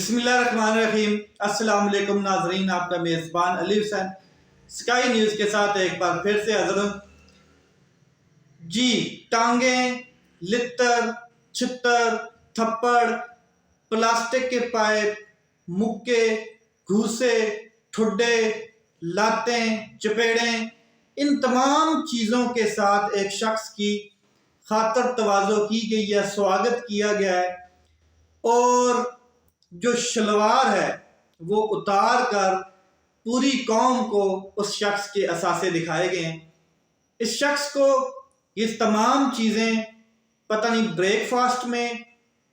بسم اللہ الرحمن الرحیم۔ السلام علیکم ناظرین، آپ کا میزبان علی حسین سکائی نیوز کے ساتھ ایک بار پھر سے حاضر ہوں۔ جی، ٹانگیں، لتر، چھتر، تھپڑ، پلاسٹک کے پائپ، مکے، گھوسے، ٹھڈے، لاتیں، چپیڑیں، ان تمام چیزوں کے ساتھ ایک شخص کی خاطر تواضع کی گئی ہے، سواگت کیا گیا ہے، اور جو شلوار ہے وہ اتار کر پوری قوم کو اس شخص کے اثاثے دکھائے گئے ہیں۔ اس شخص کو یہ تمام چیزیں پتہ نہیں بریک فاسٹ میں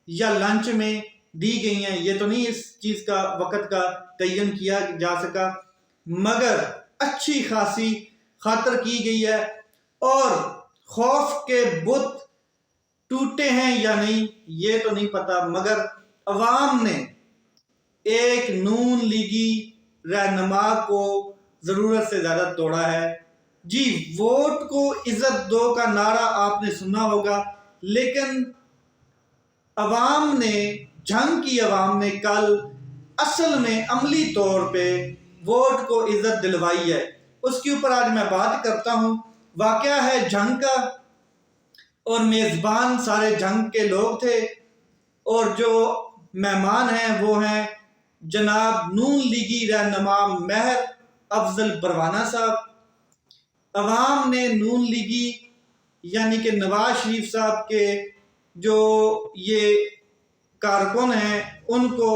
یا لنچ میں دی گئی ہیں، یہ تو نہیں اس چیز کا وقت کا تعین کیا جا سکا، مگر اچھی خاصی خاطر کی گئی ہے۔ اور خوف کے بت ٹوٹے ہیں یا نہیں یہ تو نہیں پتا، مگر عوام نے ایک نون لیگی رہنما کو ضرورت سے زیادہ توڑا ہے۔ جی، ووٹ کو عزت دو کا نعرہ آپ نے سنا ہوگا، لیکن عوام نے، جنگ کی عوام نے کل اصل میں عملی طور پہ ووٹ کو عزت دلوائی ہے۔ اس کے اوپر آج میں بات کرتا ہوں۔ واقعہ ہے جنگ کا، اور میزبان سارے جنگ کے لوگ تھے، اور جو مہمان ہیں وہ ہیں جناب نون لیگی رہنما مہر افضل پروانہ صاحب۔ عوام نے نون لیگی یعنی کہ نواز شریف صاحب کے جو یہ کارکن ہیں ان کو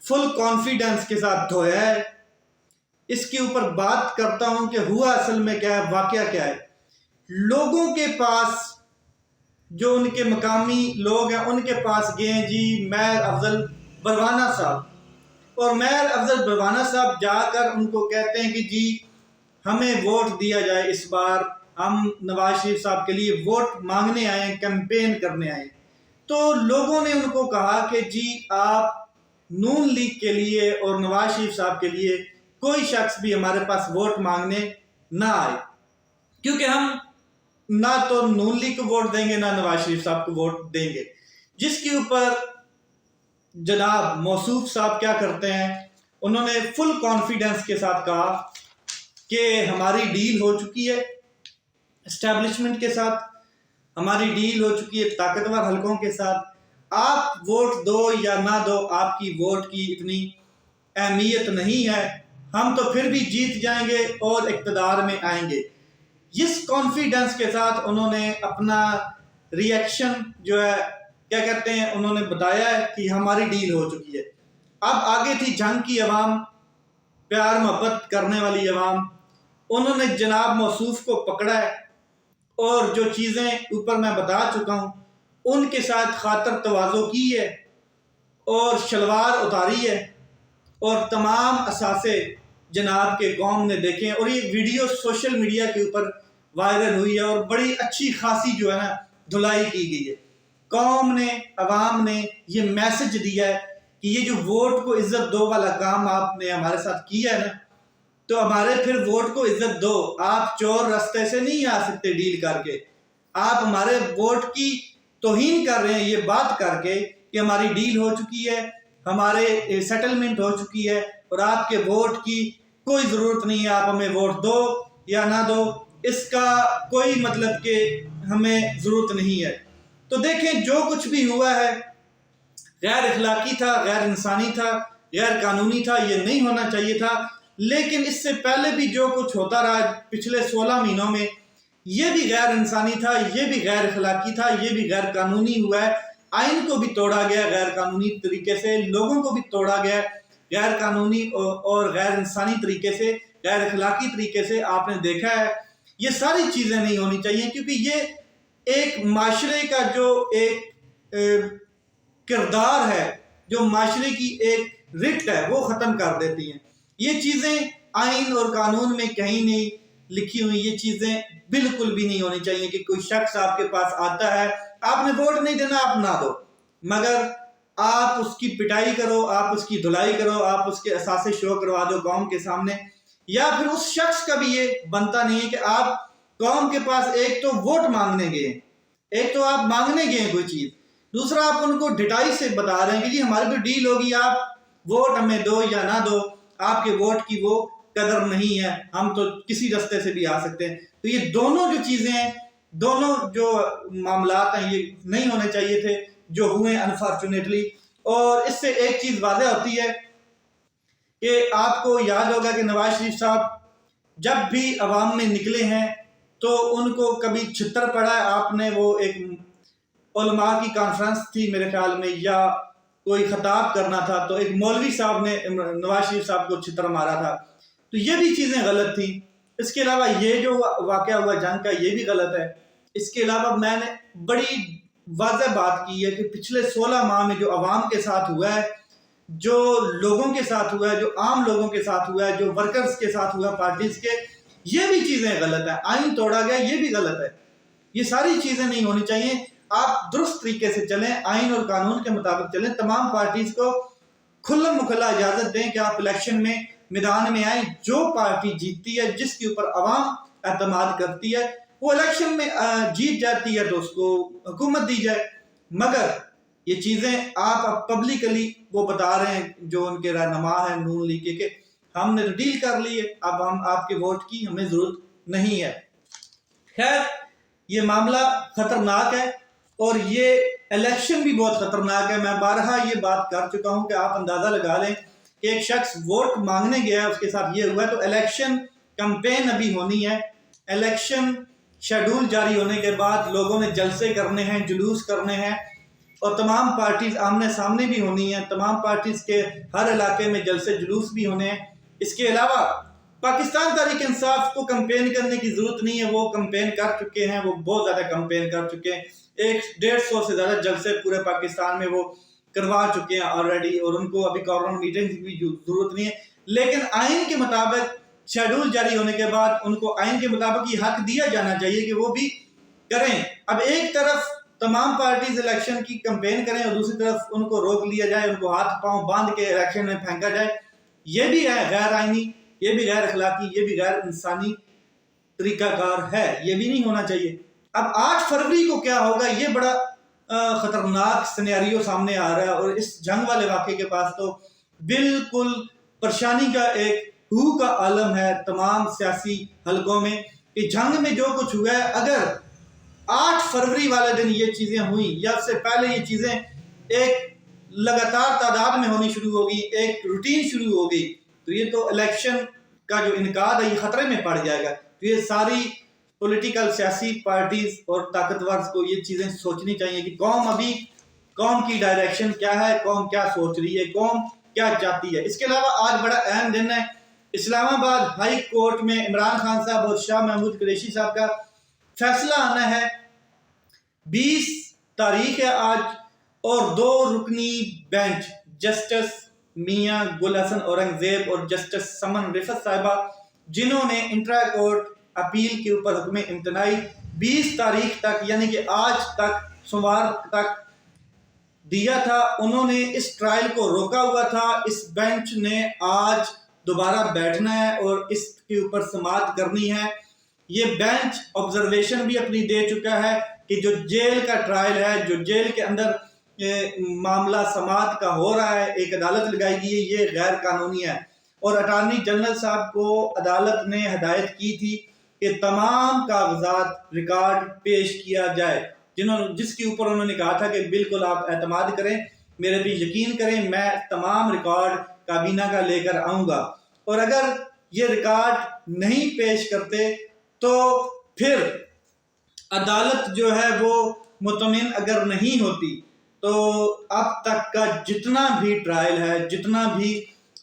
فل کانفیڈنس کے ساتھ دھویا ہے۔ اس کے اوپر بات کرتا ہوں کہ ہوا اصل میں کیا ہے، واقعہ کیا ہے۔ لوگوں کے پاس، جو ان کے مقامی لوگ ہیں ان کے پاس گئے ہیں جی مہر افضل پروانہ صاحب، اور مہر افضل پروانہ صاحب جا کر ان کو کہتے ہیں کہ جی ہمیں ووٹ دیا جائے، اس بار ہم نواز شریف صاحب کے لیے ووٹ مانگنے آئے ہیں، کیمپین کرنے آئے ہیں۔ تو لوگوں نے ان کو کہا کہ جی آپ نون لیگ کے لیے اور نواز شریف صاحب کے لیے کوئی شخص بھی ہمارے پاس ووٹ مانگنے نہ آئے، کیونکہ ہم نہ تو نون لیگ کو ووٹ دیں گے نہ نواز شریف صاحب کو ووٹ دیں گے۔ جس کے اوپر جناب موصوف صاحب کیا کرتے ہیں، انہوں نے فل کانفیڈنس کے ساتھ کہا کہ ہماری ڈیل ہو چکی ہے اسٹیبلشمنٹ کے ساتھ، ہماری ڈیل ہو چکی ہے طاقتور حلقوں کے ساتھ، آپ ووٹ دو یا نہ دو آپ کی ووٹ کی اتنی اہمیت نہیں ہے، ہم تو پھر بھی جیت جائیں گے اور اقتدار میں آئیں گے۔ اس کانفیڈنس کے ساتھ انہوں نے اپنا ری ایکشن جو ہے کیا کہتے ہیں انہوں نے بتایا ہے کہ ہماری ڈیل ہو چکی ہے۔ اب آگے تھی جنگ کی عوام، پیار محبت کرنے والی عوام، انہوں نے جناب موصوف کو پکڑا ہے اور جو چیزیں اوپر میں بتا چکا ہوں ان کے ساتھ خاطر تواضع کی ہے اور شلوار اتاری ہے، اور تمام اثاثے جناب کے قوم نے دیکھے، اور یہ ویڈیو سوشل میڈیا کے اوپر وائرل ہوئی ہے اور بڑی اچھی خاصی جو ہے نا دھلائی کی گئی ہے۔ قوم نے، عوام نے یہ میسج دیا ہے کہ یہ جو ووٹ کو عزت دو والا کام آپ نے ہمارے ساتھ کیا ہے نا، تو ہمارے پھر ووٹ کو عزت دو، آپ چور رستے سے نہیں آ سکتے ڈیل کر کے، آپ ہمارے ووٹ کی توہین کر رہے ہیں یہ بات کر کے کہ ہماری ڈیل ہو چکی ہے، ہمارے سیٹلمنٹ ہو چکی ہے اور آپ کے ووٹ کی کوئی ضرورت نہیں ہے، آپ ہمیں ووٹ دو یا نہ دو، اس کا کوئی مطلب کہ ہمیں ضرورت نہیں ہے۔ تو دیکھیں جو کچھ بھی ہوا ہے غیر اخلاقی تھا، غیر انسانی تھا، غیر قانونی تھا، یہ نہیں ہونا چاہیے تھا، لیکن اس سے پہلے بھی جو کچھ ہوتا رہا پچھلے 16 مہینوں میں یہ بھی غیر انسانی تھا، یہ بھی غیر اخلاقی تھا، یہ بھی غیر قانونی ہوا ہے۔ آئین کو بھی توڑا گیا غیر قانونی طریقے سے، لوگوں کو بھی توڑا گیا غیر قانونی اور غیر انسانی طریقے سے، غیر اخلاقی طریقے سے، آپ نے دیکھا ہے۔ یہ ساری چیزیں نہیں ہونی چاہیے، کیونکہ یہ ایک معاشرے کا جو ایک کردار ہے، جو معاشرے کی ایک رٹ ہے وہ ختم کر دیتی ہیں۔ یہ چیزیں آئین اور قانون میں کہیں نہیں لکھی ہوئی، یہ چیزیں بالکل بھی نہیں ہونی چاہیے کہ کوئی شخص آپ کے پاس آتا ہے، آپ نے ووٹ نہیں دینا آپ نہ دو، مگر آپ اس کی پٹائی کرو، آپ اس کی دھلائی کرو، آپ اس کے اثاثے شو کروا دو قوم کے سامنے۔ یا پھر اس شخص کا بھی یہ بنتا نہیں ہے کہ آپ قوم کے پاس ایک تو ووٹ مانگنے گئے، ایک تو آپ مانگنے گئے کوئی چیز، دوسرا آپ ان کو ڈٹائی سے بتا رہے ہیں کہ جی ہماری تو ڈیل ہوگی، آپ ووٹ ہمیں دو یا نہ دو، آپ کے ووٹ کی وہ قدر نہیں ہے، ہم تو کسی رستے سے بھی آ سکتے ہیں۔ تو یہ دونوں جو چیزیں ہیں، دونوں جو معاملات ہیں، یہ نہیں ہونے چاہیے تھے جو ہوئے انفارچونیٹلی۔ اور اس سے ایک چیز واضح ہوتی ہے کہ آپ کو یاد ہوگا کہ نواز شریف صاحب جب بھی عوام میں نکلے ہیں تو ان کو کبھی چھتر پڑا ہے۔ آپ نے وہ ایک علماء کی کانفرنس تھی میرے خیال میں، یا کوئی خطاب کرنا تھا، تو ایک مولوی صاحب نے نواز شریف صاحب کو چھتر مارا تھا، تو یہ بھی چیزیں غلط تھیں۔ اس کے علاوہ یہ جو واقعہ ہوا جنگ کا، یہ بھی غلط ہے۔ اس کے علاوہ میں نے بڑی واضح بات کی ہے کہ پچھلے 16 ماہ میں جو عوام کے ساتھ ہوا ہے، جو لوگوں کے ساتھ ہوا ہے، جو عام لوگوں کے ساتھ ہوا ہے، جو ورکرز کے ساتھ ہوا ہے پارٹیز کے، یہ بھی چیزیں غلط ہیں۔ آئین توڑا گیا، یہ بھی غلط ہے۔ یہ ساری چیزیں نہیں ہونی چاہیے۔ آپ درست طریقے سے چلیں، آئین اور قانون کے مطابق چلیں۔ تمام پارٹیز کو کھلم کھلا اجازت دیں کہ آپ الیکشن میں میدان میں آئیں۔ جو پارٹی جیتتی ہے، جس کے اوپر عوام اعتماد کرتی ہے، وہ الیکشن میں جیت جاتی ہے تو اس کو حکومت دی جائے۔ مگر یہ چیزیں آپ پبلکلی وہ بتا رہے ہیں، جو ان کے رہنما ہیں نون لیگ کے، کہ ہم نے تو ڈیل کر لی ہے، اب ہم آپ کے ووٹ کی ہمیں ضرورت نہیں ہے۔ خیر، یہ معاملہ خطرناک ہے اور یہ الیکشن بھی بہت خطرناک ہے۔ میں بارہا یہ بات کر چکا ہوں کہ آپ اندازہ لگا لیں کہ ایک شخص ووٹ مانگنے گیا، اس کے ساتھ یہ ہوا ہے، تو الیکشن کمپین ابھی ہونی ہے۔ الیکشن شیڈول جاری ہونے کے بعد لوگوں نے جلسے کرنے ہیں، جلوس کرنے ہیں، اور تمام پارٹیز آمنے سامنے بھی ہونی ہیں۔ تمام پارٹیز کے ہر علاقے میں جلسے جلوس بھی ہونے ہیں۔ اس کے علاوہ پاکستان تحریک انصاف کو کمپین کرنے کی ضرورت نہیں ہے، وہ کمپین کر چکے ہیں، وہ بہت زیادہ کمپین کر چکے ہیں۔ 150 سے زیادہ جلسے پورے پاکستان میں وہ کروا چکے ہیں آلریڈی، اور ان کو ابھی گورنر میٹنگ کی بھی ضرورت نہیں ہے۔ لیکن آئین کے مطابق شیڈول جاری ہونے کے بعد ان کو آئین کے مطابق یہ حق دیا جانا چاہیے کہ وہ بھی کریں۔ اب ایک طرف تمام پارٹیز الیکشن کی کمپین کریں اور دوسری طرف ان کو روک لیا جائے، ان کو ہاتھ پاؤں باندھ کے الیکشن میں پھینکا جائے، یہ بھی ہے غیر آئینی، یہ بھی غیر اخلاقی، یہ بھی غیر انسانی طریقہ کار ہے، یہ بھی نہیں ہونا چاہیے۔ اب 8 فروری کو کیا ہوگا، یہ بڑا خطرناک سینیریو سامنے آ رہا ہے، اور اس جنگ والے واقعے کے پاس تو بالکل پریشانی کا ایک ہو کا عالم ہے تمام سیاسی حلقوں میں، کہ جنگ میں جو کچھ ہوا ہے، اگر 8 فروری والے دن یہ چیزیں ہوئیں یا اس سے پہلے یہ چیزیں ایک لگاتار تعداد میں ہونی شروع ہوگی، ایک روٹین شروع ہوگی، تو یہ تو الیکشن کا جو انعقاد ہے یہ خطرے میں پڑ جائے گا۔ تو یہ ساری پولیٹیکل سیاسی پارٹیز اور طاقتور کو یہ چیزیں سوچنی چاہیے کہ قوم کی ڈائریکشن کیا ہے، قوم کیا سوچ رہی ہے، قوم کیا چاہتی ہے۔ اس کے علاوہ آج بڑا اہم دن ہے، اسلام آباد ہائی کورٹ میں عمران خان صاحب اور شاہ محمود قریشی صاحب کا فیصلہ آنا ہے۔ 20 تاریخ ہے آج، اور 2 رکنی بینچ، جسٹس میاں گل حسن اورنگزیب اور جسٹس سمن رفت صاحبہ، جنہوں نے انٹرا کورٹ اپیل کے اوپر حکم امتناعی 20 تاریخ تک، یعنی کہ آج تک، سوموار تک دیا تھا، انہوں نے اس ٹرائل کو روکا ہوا تھا۔ اس بینچ نے آج دوبارہ بیٹھنا ہے اور اس کے اوپر سماعت کرنی ہے۔ یہ بینچ آبزرویشن بھی اپنی دے چکا ہے کہ جو جیل کا ٹرائل ہے، جو جیل کے اندر معاملہ سماعت کا ہو رہا ہے، ایک عدالت لگائی گئی ہے، یہ غیر قانونی ہے۔ اور اٹارنی جنرل صاحب کو عدالت نے ہدایت کی تھی کہ تمام کاغذات ریکارڈ پیش کیا جائے، جس کے اوپر انہوں نے کہا تھا کہ بالکل آپ اعتماد کریں، میرے پہ یقین کریں، میں تمام ریکارڈ کابینہ کا لے کر آؤں گا، اور اگر یہ ریکارڈ نہیں پیش کرتے تو پھر عدالت جو ہے وہ مطمئن اگر نہیں ہوتی تو اب تک کا جتنا بھی ٹرائل ہے، جتنا بھی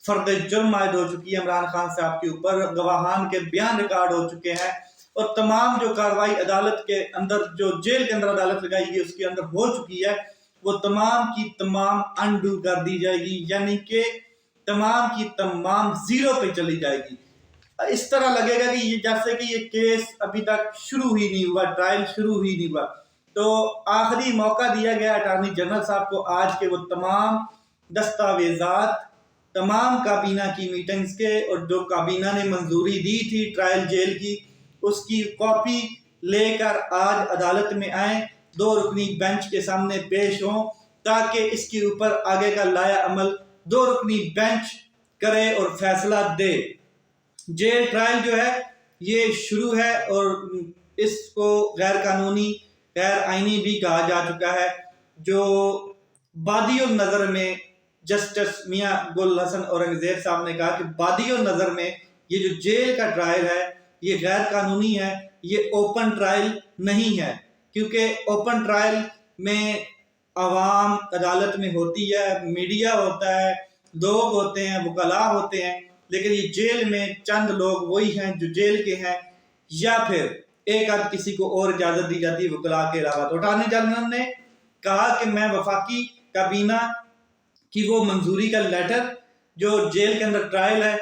فرد جرم عائد ہو چکی ہے عمران خان صاحب کے اوپر، گواہان کے بیان ریکارڈ ہو چکے ہیں، اور تمام جو کاروائی عدالت کے اندر، جو جیل کے اندر عدالت لگائی گئی اس کے اندر ہو چکی ہے، وہ تمام کی تمام انڈو کر دی جائے گی، یعنی کہ تمام کی تمام زیرو پہ چلی جائے گی۔ اس طرح لگے گا کہ یہ جیسے کہ یہ کیس ابھی تک شروع ہی نہیں ہوا، ٹرائل شروع ہی نہیں ہوا۔ تو آخری موقع دیا گیا اٹارنی جنرل صاحب کو آج کے وہ تمام دستاویزات، تمام کابینہ کی میٹنگز کے، اور جو کابینہ نے منظوری دی تھی ٹرائل جیل کی، اس کی کاپی لے کر آج عدالت میں آئیں، 2 رکنی بینچ کے سامنے پیش ہوں، تاکہ اس کے اوپر آگے کا لائحہ عمل 2 رکنی بینچ کرے اور فیصلہ دے۔ جیل ٹرائل جو ہے یہ شروع ہے اور اس کو غیر قانونی غیر آئینی بھی کہا جا چکا ہے۔ جو بادی النظر میں جسٹس میاں گل حسن اورنگزیب صاحب نے کہا کہ بادی النظر میں یہ جو جیل کا ٹرائل ہے یہ غیر قانونی ہے، یہ اوپن ٹرائل نہیں ہے، کیونکہ اوپن ٹرائل میں عوام عدالت میں ہوتی ہے، میڈیا ہوتا ہے، لوگ ہوتے ہیں، وکلاء ہوتے ہیں، لیکن یہ جیل میں چند لوگ وہی ہیں جو جیل کے ہیں، یا پھر ایک آدھ کسی کو اور اجازت دی جاتی ہے وکلاء کے علاوہ۔ تو اٹارنی جنرل نے کہا کہ میں وفاقی کابینہ کی وہ منظوری کا لیٹر جو جیل کے اندر ٹرائل ہے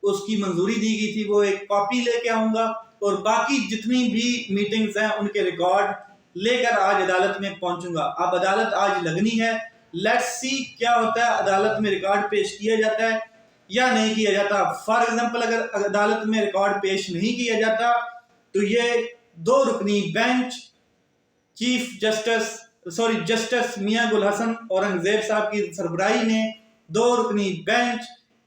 اس کی منظوری دی گئی تھی وہ ایک کاپی لے کے آؤں گا، اور باقی جتنی بھی میٹنگز ہیں ان کے ریکارڈ لے کر آج عدالت میں پہنچوں گا۔ اب عدالت آج لگنی ہے، لیٹس سی کیا ہوتا ہے، عدالت میں ریکارڈ پیش کیا جاتا ہے یا نہیں کیا جاتا۔ فار ایگزامپل اگر عدالت میں ریکارڈ پیش نہیں کیا جاتا تو یہ 2 رکنی بینچ جسٹس میاں گل حسن اورنگزیب صاحب کی سربراہی میں 2 رکنی بینچ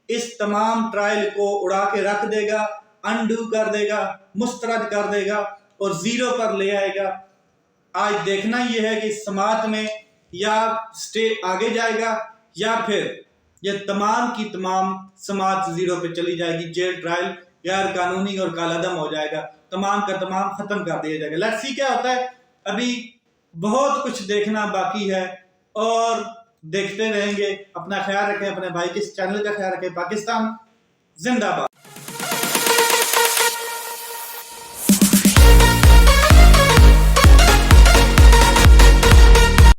اس تمام ٹرائل کو اڑا کے رکھ دے گا، انڈو کر دے گا، مسترد کر دے گا اور زیرو پر لے آئے گا۔ آج دیکھنا یہ ہے کہ سماعت میں یا سٹے آگے جائے گا یا پھر یہ تمام کی تمام سماعت زیرو پہ چلی جائے گی، جیل ٹرائل غیر قانونی اور کالعدم ہو جائے گا، تمام کا تمام ختم کر دیا جائے گا۔ لیٹس سی کیا ہوتا ہے، ابھی بہت کچھ دیکھنا باقی ہے اور دیکھتے رہیں گے۔ اپنا خیال رکھیں، اپنے بھائی کے چینل کا خیال رکھیں۔ پاکستان زندہ باد۔